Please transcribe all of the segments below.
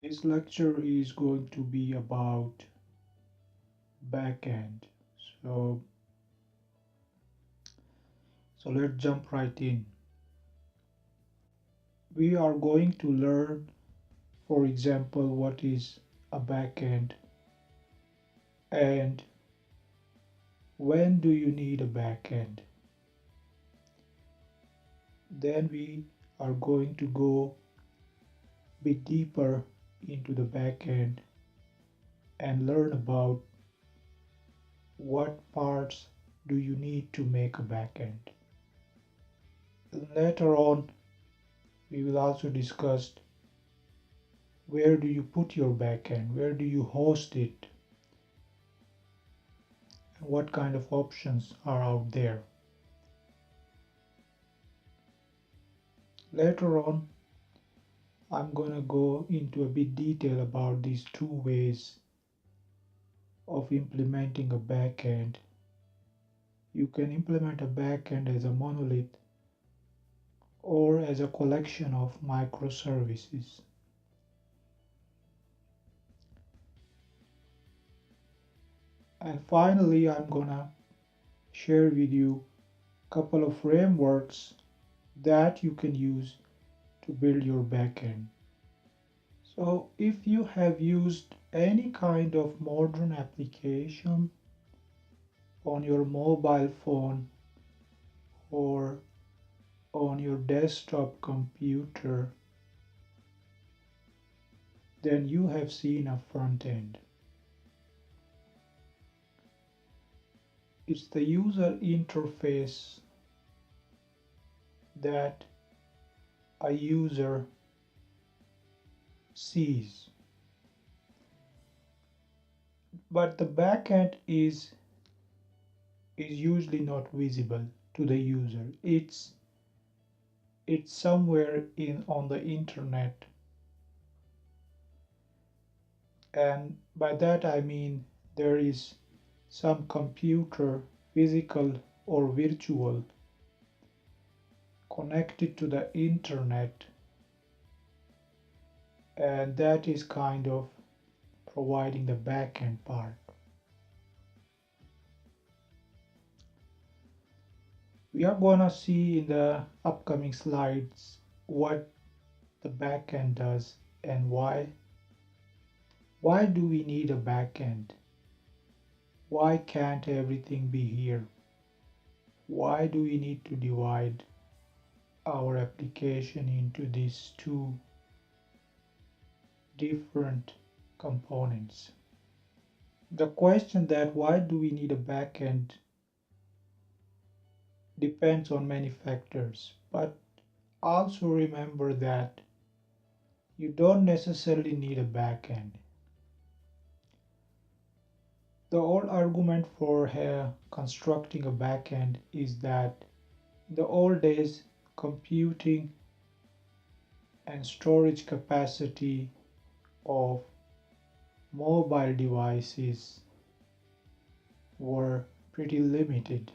This lecture is going to be about backend. So, so let's jump right in. We are going to learn, for example, what is a backend and when do you need a backend. Then we are going to go a bit deeper into the backend and learn about what parts do you need to make a backend. Later on, we will also discuss where do you put your backend, where do you host it, and what kind of options are out there. Later on, I'm gonna go into a bit detail about these two ways of implementing a backend. You can implement a backend as a monolith or as a collection of microservices. And finally, I'm gonna share with you a couple of frameworks that you can use to build your backend. So if you have used any kind of modern application on your mobile phone or on your desktop computer, then you have seen a front end. It's the user interface that a user sees. But the backend is usually not visible to the user. It's somewhere in on the internet, and by that I mean there is some computer, physical or virtual, connected to the internet, and that is kind of providing the backend part. We are gonna see in the upcoming slides what the backend does and why. Why do we need a backend? Why can't everything be here? Why do we need to divide our application into these two different components? The question that why do we need a backend depends on many factors, but also remember that you don't necessarily need a backend. The old argument for constructing a backend is that in the old days, computing and storage capacity of mobile devices were pretty limited,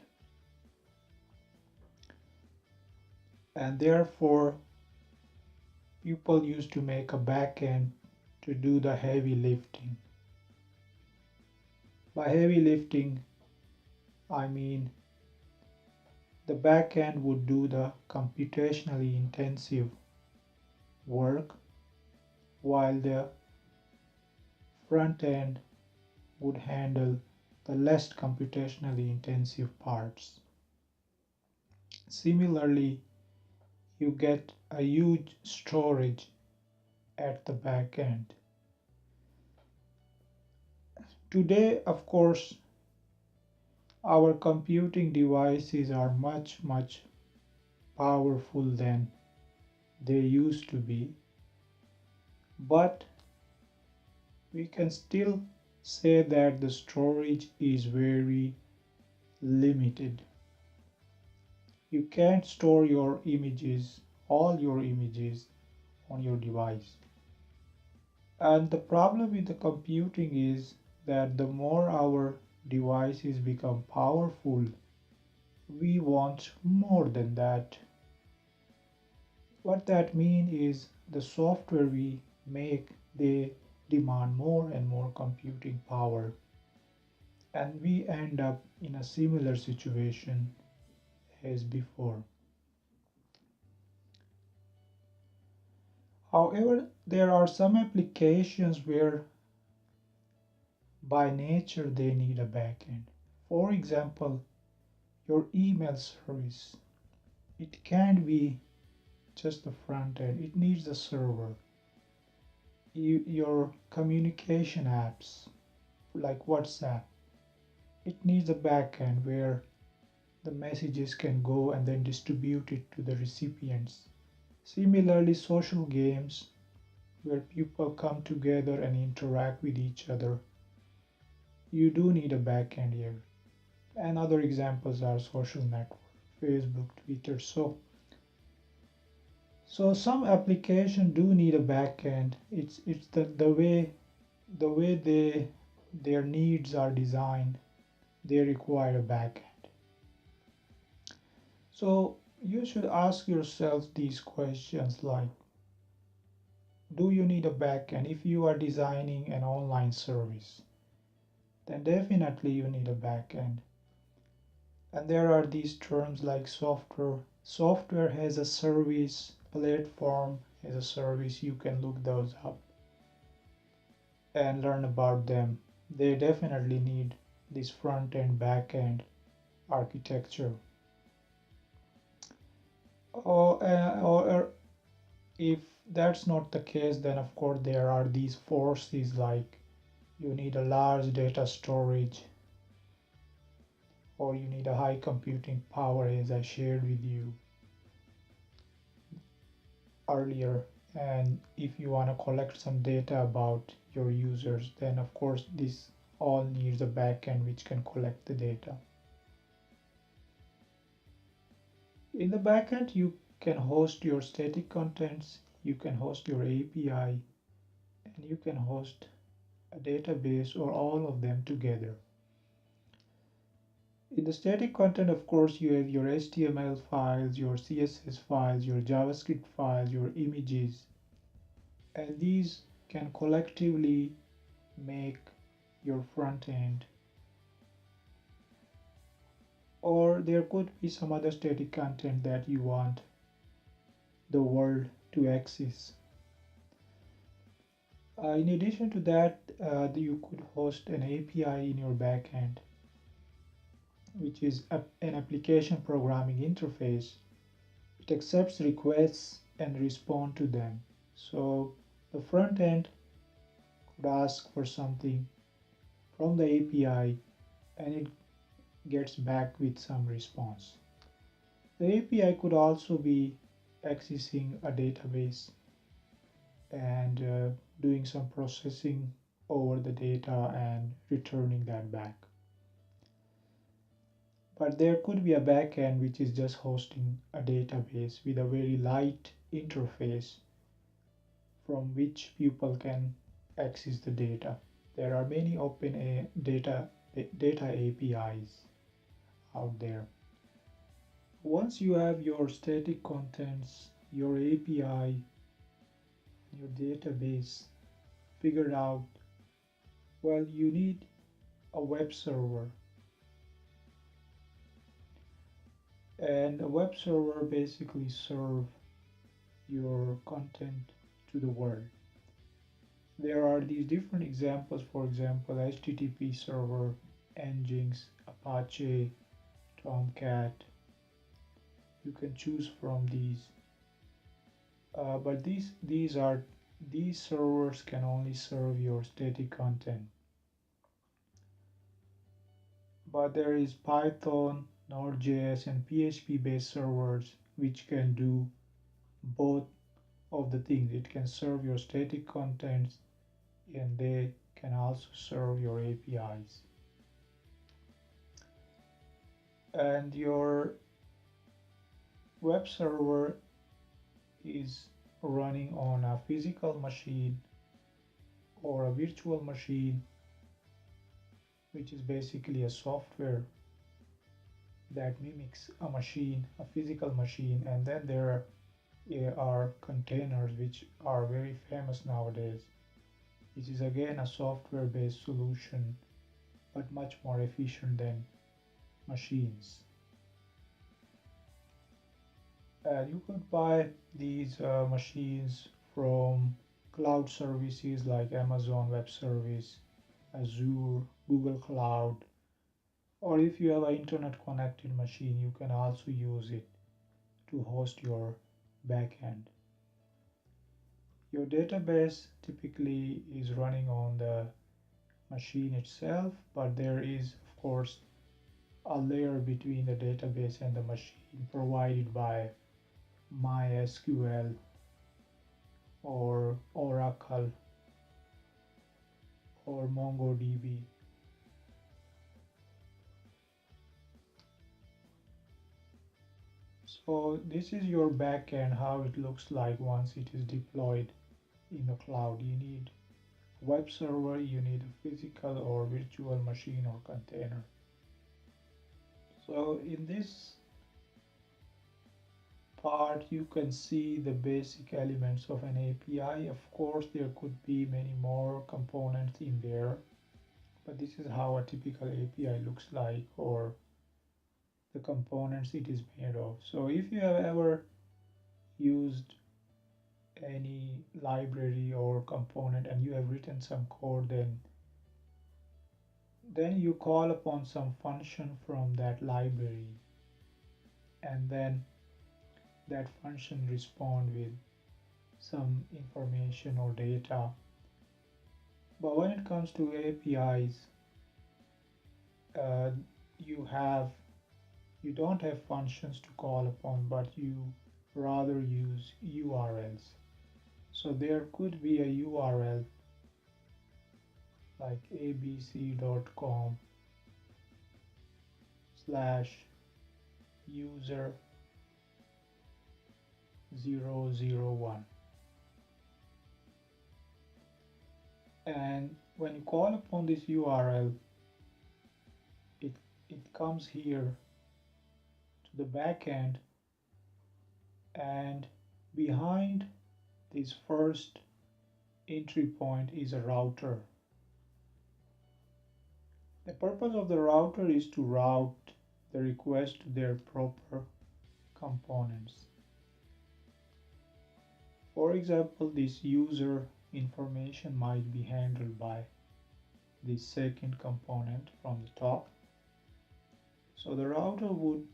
and therefore people used to make a backend to do the heavy lifting. By heavy lifting, I mean the backend would do the computationally intensive work while the front end would handle the less computationally intensive parts. Similarly, you get a huge storage at the back end. Today, of course, our computing devices are much powerful than they used to be, but we can still say that the storage is very limited. You can't store your images, all your images, on your device. And the problem with the computing is that the more our devices become powerful, we want more than that. What that means is the software we make they demand more and more computing power, and we end up in a similar situation as before. However, there are some applications where by nature they need a backend. For example, your email service. It can't be just the front end, it needs a server. Your communication apps like WhatsApp, it needs a backend where the messages can go and then distribute it to the recipients. Similarly, social games where people come together and interact with each other, you do need a backend here. And other examples are social network, Facebook, Twitter. So some application do need a backend. It's the way their needs are designed, they require a backend. So you should ask yourself these questions like, do you need a backend? If you are designing an online service, then definitely you need a backend. And there are these terms like software. Software has a service, platform has a service. You can look those up and learn about them. They definitely need this front end, back end architecture. Or if that's not the case, then of course there are these forces like you need a large data storage or you need a high computing power, as I shared with you earlier. And if you want to collect some data about your users, then of course this all needs a backend which can collect the data. In the backend, you can host your static contents, you can host your API, and you can host a database or all of them together. In the static content, of course, you have your HTML files, your CSS files, your JavaScript files, your images, and these can collectively make your front end. Or there could be some other static content that you want the world to access. In addition to that, you could host an API in your backend, which is an application programming interface. It accepts requests and responds to them. So the front end could ask for something from the API and it gets back with some response. The API could also be accessing a database and doing some processing over the data and returning that back. But there could be a backend which is just hosting a database with a very light interface from which people can access the data. There are many open data APIs out there. Once you have your static contents, your API, your database figured out, well, you need a web server. And a web server basically serve your content to the world. There are these different examples, for example, HTTP server, Nginx, Apache, Tomcat. You can choose from these. But these servers can only serve your static content. But there is Python, NodeJS, and PHP based servers which can do both of the things. It can serve your static contents and they can also serve your APIs. And your web server is running on a physical machine or a virtual machine, which is basically a software that mimics a machine, a physical machine. And then there are containers which are very famous nowadays. This is again a software-based solution, but much more efficient than machines. You could buy these machines from cloud services like Amazon Web Service, Azure, Google Cloud, or if you have an internet connected machine, you can also use it to host your backend. Your database typically is running on the machine itself, but there is, of course, a layer between the database and the machine provided by MySQL or Oracle or MongoDB. So this is your backend, how it looks like once it is deployed in the cloud. You need a web server, you need a physical or virtual machine or container. So in this part, you can see the basic elements of an API. Of course, there could be many more components in there, but this is how a typical API looks like, or the components it is made of. So if you have ever used any library or component and you have written some code, then you call upon some function from that library, and then that function respond with some information or data. But when it comes to APIs, uh, you have you don't have functions to call upon, but you rather use URLs. So there could be a URL like abc.com slash user 001, and when you call upon this URL, it, it comes here to the backend, and behind this first entry point is a router. The purpose of the router is to route the request to their proper components. For example, this user information might be handled by the second component from the top. So the router would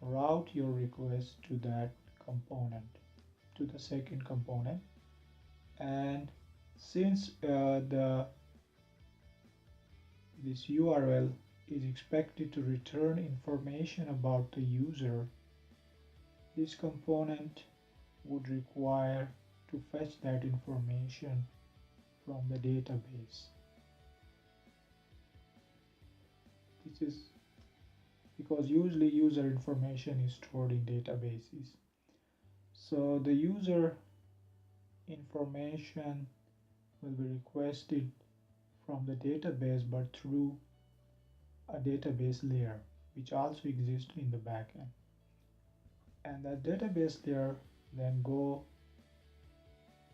route your request to that component, to the second component, and since this URL is expected to return information about the user, this component would require to fetch that information from the database. This is because usually user information is stored in databases. So the user information will be requested from the database, but through a database layer which also exists in the backend. And that database layer then go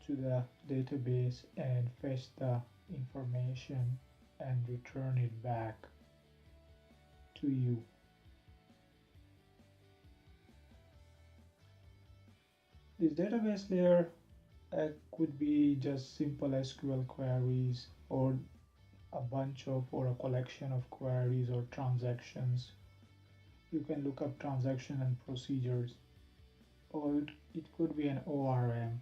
to the database and fetch the information and return it back to you. This database layer could be just simple SQL queries, or a bunch of, or a collection of queries or transactions. You can look up transaction and procedures, or it could be an ORM.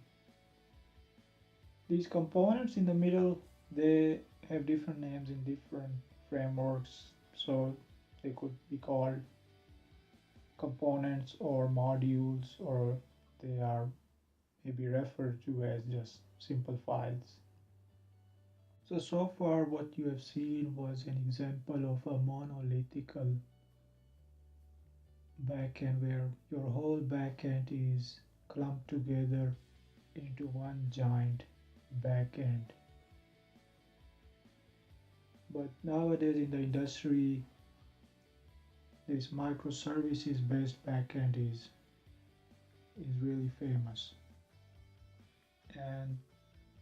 These components in the middle, they have different names in different frameworks, so they could be called components or modules, or they are maybe referred to as just simple files. So far what you have seen was an example of a monolithical backend where your whole backend is clumped together into one giant backend. But nowadays in the industry, this microservices based backend is really famous. And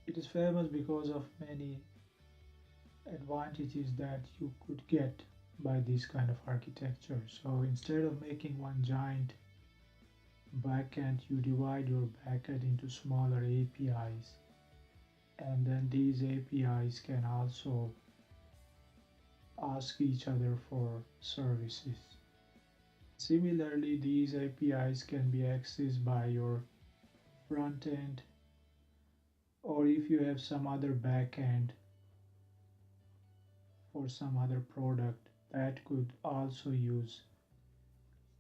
It is famous because of many advantages that you could get by this kind of architecture. So instead of making one giant backend, you divide your backend into smaller APIs, and then these APIs can also ask each other for services. Similarly, these APIs can be accessed by your front end, or if you have some other backend for some other product that could also use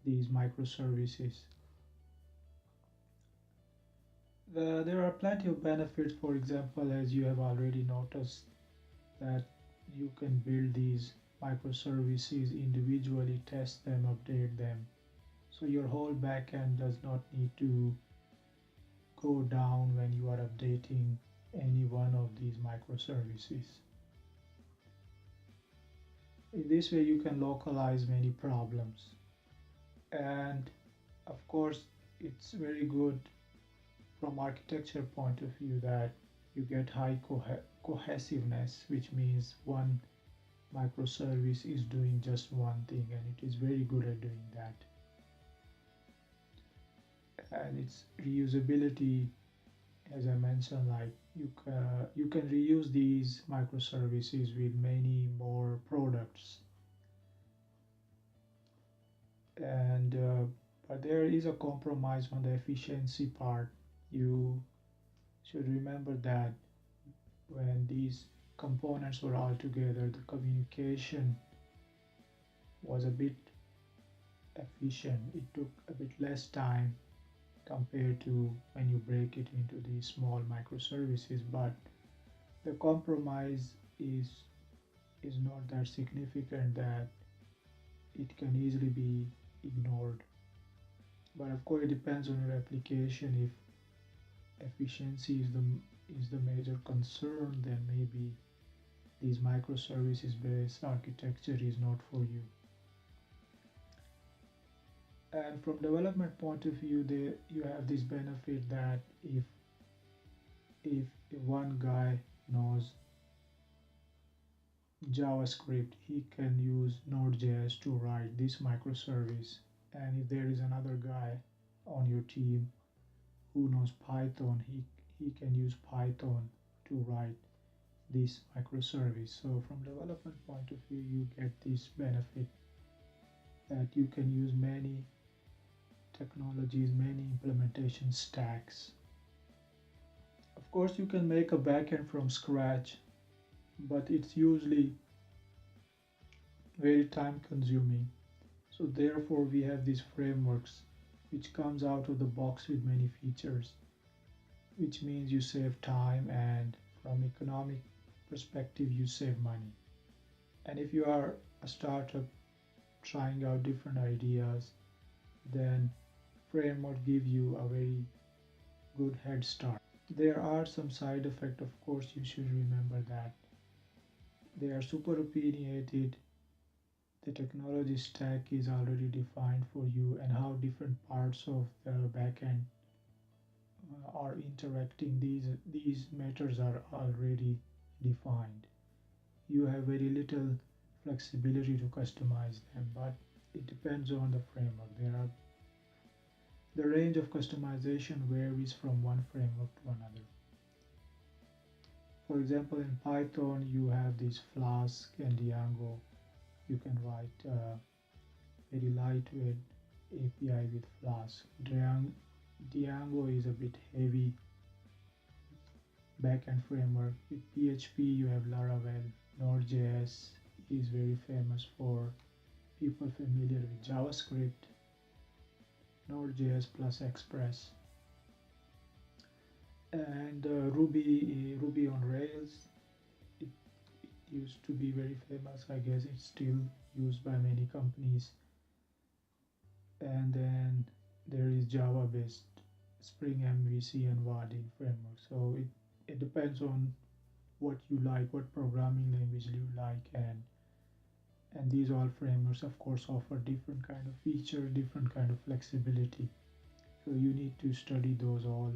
these microservices. There are plenty of benefits, for example, as you have already noticed, that you can build these microservices individually, test them, update them. So your whole backend does not need to go down when you are updating any one of these microservices. In this way, you can localize many problems. And of course, it's very good from architecture point of view that you get high cohesiveness, which means one microservice is doing just one thing and it is very good at doing that. And its reusability, as I mentioned, like you can reuse these microservices with many more products. And but there is a compromise on the efficiency part. You should remember that when these components were all together, the communication was a bit efficient. It took a bit less time compared to when you break it into these small microservices, but the compromise is not that significant that it can easily be ignored. But of course, it depends on your application. If efficiency is the major concern, then maybe these microservices based architecture is not for you. And from development point of view, you have this benefit that if one guy knows JavaScript, he can use NodeJS to write this microservice. And if there is another guy on your team who knows Python, he can use Python to write this microservice. So from development point of view, you get this benefit that you can use many technologies, many implementation stacks. Of course, you can make a backend from scratch, but it's usually very time consuming. So therefore, we have these frameworks which comes out of the box with many features, which means you save time, and from economic perspective, you save money. And if you are a startup trying out different ideas, then framework give you a very good head start. There are some side effects, of course, you should remember that they are super opinionated. The technology stack is already defined for you, and how different parts of the backend are interacting. These matters are already defined. You have very little flexibility to customize them, but it depends on the framework. The range of customization varies from one framework to another. For example, in Python, you have this Flask and Django. You can write very lightweight API with Flask. Django is a bit heavy backend framework. With PHP, you have Laravel. Node.js is very famous for people familiar with JavaScript. Node.js plus Express. And Ruby on Rails. It used to be very famous. I guess it's still used by many companies. And then there is Java based Spring MVC and Vaadin framework. So it depends on what you like, what programming language you like, and these all frameworks of course offer different kind of feature, different kind of flexibility. So you need to study those all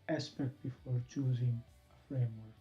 aspects before choosing a framework.